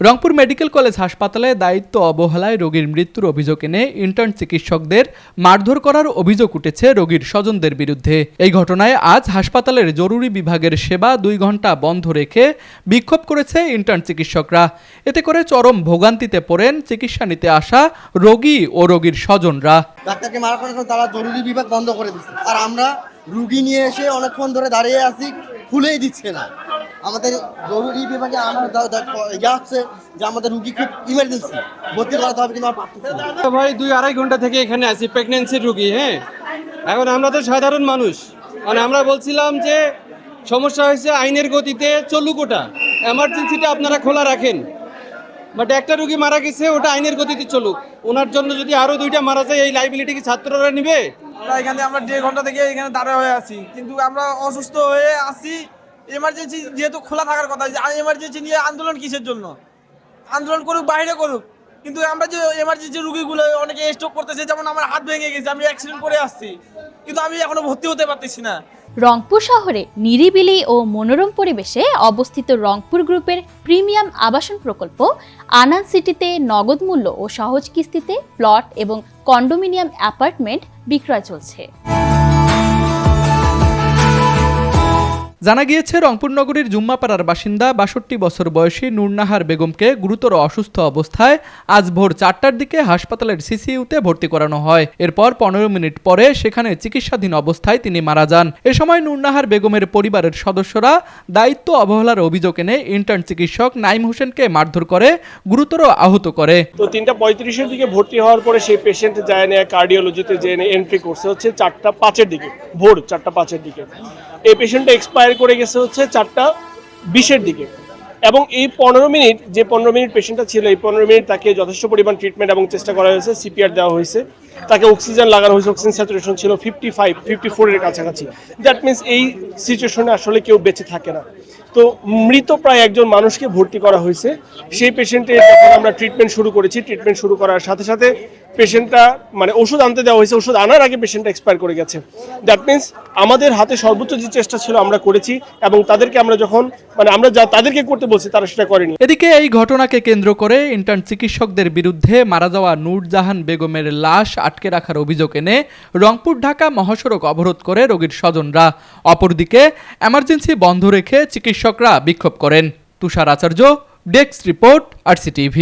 Rangpur medical college হাসপাতালে দায়িত্ব অবহেলায় রোগীর মৃত্যুর অভিযোগ এনে ইন্টার্ন চিকিৎসকদের মারধর করার অভিযোগ উঠেছে রোগীর স্বজনদের বিরুদ্ধে। এই ঘটনায় আজ হাসপাতালের জরুরি বিভাগের সেবা 2 ঘন্টা বন্ধ রেখে বিক্ষোভ করেছে ইন্টার্ন চিকিৎসকরা। এতে করে চরম ভোগান্তিতে পড়েন চিকিৎসা নিতে আসা রোগী ও রোগীর স্বজনরা। ডাক্তারকে মারার কারণে তারা জরুরি বিভাগ বন্ধ করে দিচ্ছে, আর আমরা রুগী নিয়ে এসে অনেকক্ষণ ধরে দাঁড়িয়ে আছি, খুলেই দিচ্ছে না। আমাদের জরুরি বিভাগে আমার হচ্ছে যে আমাদের রুগী খুব ইমার্জেন্সি ভর্তি করাতে হবে, কিন্তু আমরা পারতেছি না। ভাই 2-2.5 ঘন্টা থেকে এখানে আছি, প্রেগনেন্সির রুগী। হ্যাঁ, এখন আমরা তো সাধারণ মানুষ, মানে আমরা বলছিলাম যে সমস্যা হয়েছে আইনের গতিতে চলুক, ওটা এমার্জেন্সিটা আপনারা খোলা রাখেন, বাট একটা রুগী মারা গেছে, ওটা আইনের গতিতে চলুক। ওনার জন্য যদি আরো 2টা মারা যায়, এই লাইবিলিটি কি ছাত্ররা নিবে? এখানে আমরা 1.5 ঘন্টা থেকে এখানে দাঁড়া হয়ে আছি, কিন্তু আমরা অসুস্থ হয়ে আছি। এমার্জেন্সি যেহেতু খোলা থাকার কথা, এমার্জেন্সি নিয়ে আন্দোলন কিসের জন্য? আন্দোলন করুক, বাইরে করুক, কিন্তু আমরা যে এমার্জেন্সি রুগীগুলো অনেকে স্ট্রোক করতেছে, যেমন আমার হাত ভেঙে গেছে, আমি অ্যাক্সিডেন্ট করে আসছি, কিন্তু আমি এখনো ভর্তি হতে পারতেছি না। রংপুর শহরে নিরিবিলি ও মনোরম পরিবেশে অবস্থিত রংপুর গ্রুপের প্রিমিয়াম আবাসন প্রকল্প আনান সিটিতে নগদ মূল্য ও সহজ কিস্তিতে প্লট এবং কন্ডোমিনিয়াম অ্যাপার্টমেন্ট বিক্রয় চলছে। জানা গিয়েছে রংপুর নগরীর জুম্মাপাড়ার বাসিন্দা 62 বছর বয়সী নূরনাহার বেগমকে গুরুতর অসুস্থ অবস্থায় আজ ভোর 4টার দিকে হাসপাতালের সিসিইউতে ভর্তি করানো হয়। এরপর 15 মিনিট পরে সেখানে চিকিৎসাধীন অবস্থায় তিনি মারা যান। এ সময় নূরনাহার বেগমের পরিবারের সদস্যরা দায়িত্ব অবহেলার অভিযোগ এনে ইন্টার্ন চিকিৎসক নাইম হোসেনকে মারধর করে গুরুতর আহত করে। তো 3:35-এর দিকে ভর্তি হওয়ার পরে সেই পেশেন্ট যায় না কার্ডিওলজিতে, যে এন্ট্রি করছে হচ্ছে 4:05-এর দিকে, ভোর 4:05-এর দিকে। এই পেশেন্টটা এক্সপায়ার করে গেছে হচ্ছে 4:20-এর দিকে, এবং এই 15 মিনিট যে 15 মিনিট পেশেন্টটা ছিল, এই 15 মিনিট তাকে যথেষ্ট পরিমাণ ট্রিটমেন্ট এবং চেষ্টা করা হয়েছে, সিপিআর দেওয়া হয়েছে, তাকে অক্সিজেন লাগানো হয়েছে, অক্সিজেন স্যাচুরেশন ছিল 55-54-এর কাছাকাছি। দ্যাট মিনস এই সিচুয়েশনে আসলে কেউ বেঁচে থাকে না। তো মৃত প্রায় একজন মানুষকে ভর্তি করা হয়েছে। সেই পেশেন্টের যখন আমরা ট্রিটমেন্ট শুরু করেছি, ট্রিটমেন্ট শুরু করার সাথে সাথে পেশেন্টটা মানে ওষুধ আনতে দেওয়া হয়েছে, ওষুধ আনার আগে পেশেন্টটা এক্সপায়ার করে গেছে। দ্যাট মিনস আমাদের হাতে সর্বোচ্চ যে চেষ্টা ছিল আমরা করেছি, এবং তাদেরকে আমরা যখন আমরা যা তাদেরকে করতে বলছি তারা সেটা করেনি। এদিকে এই ঘটনাকে কেন্দ্র করে ইন্টার্ন চিকিৎসকদের বিরুদ্ধে মারা যাওয়া নূরজাহান বেগমের লাশ আটকে রাখার অভিযোগ এনে রংপুর ঢাকা মহাসড়ক অবরোধ করে রোগীর স্বজনরা। অপরদিকে এমার্জেন্সি বন্ধ রেখে চিকিৎসকরা বিক্ষোভ করেন। তুষার আচার্য, ডেস্ক রিপোর্ট, RCTV।